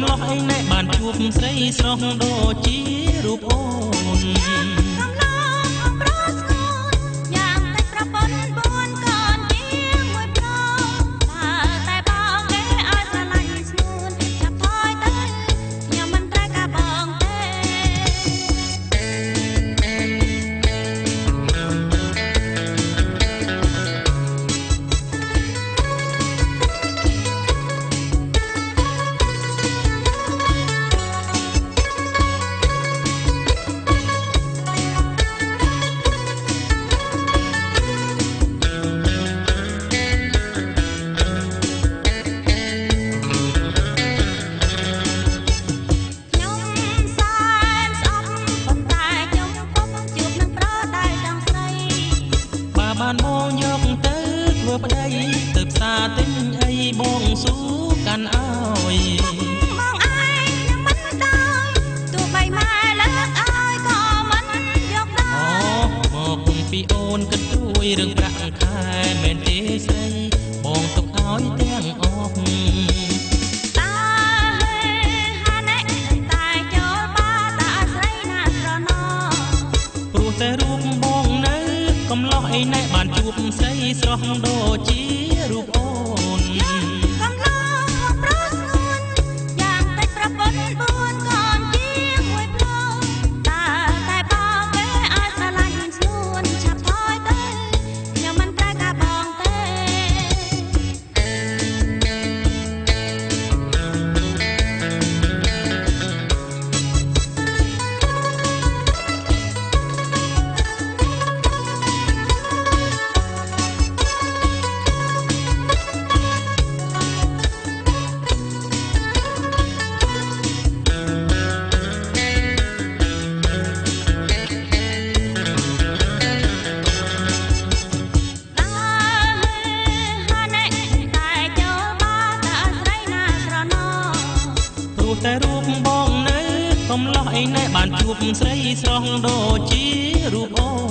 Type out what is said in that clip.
កំឡោះឯណែបានជួបស្រីស្រស់ដូចជារូបអូនកំឡោះអំប្រស្គនយ៉ាងតែប្រពន្ធ4កូនជាមួយប្រតែបងគេឲ្យស្រឡាញ់ស្ងួនចាប់ថយទៅខ្ញុំមិនត្រូវការបងទេបានមកយកទៅធ្វើប្តីទៅផ្សារទិញអីបងស៊ូកាន់ឲ្យបងឯងខ្ញុំមិនដោយទោះបីម៉ែលើកឲ្យក៏មិនយកដែរមកគុំពីអូនគិតទួយរឿងប្រាក់ខែមែនទេស្រីបងទុកឲ្យទាំងអស់តាហាណែតែចូលបាតាស្រីណាស្រណោព្រោះតែរូបបងនៅកំឡោះឯណែបានជួបស្រីស្រស់ដូចជារូបអូនកំឡោះអំប្រស្ងួនយ៉ាងតែប្រពន្ធ4កូនជាមួយប្រតែបងគេឲ្យស្រឡាញ់ស្ងួនឆាប់ថយទៅខ្ញុំមិនត្រូវការបងទេតែរូបបងនៅកំឡោះឯណែបានជួបស្រីស្រស់ដូចជារូបអូន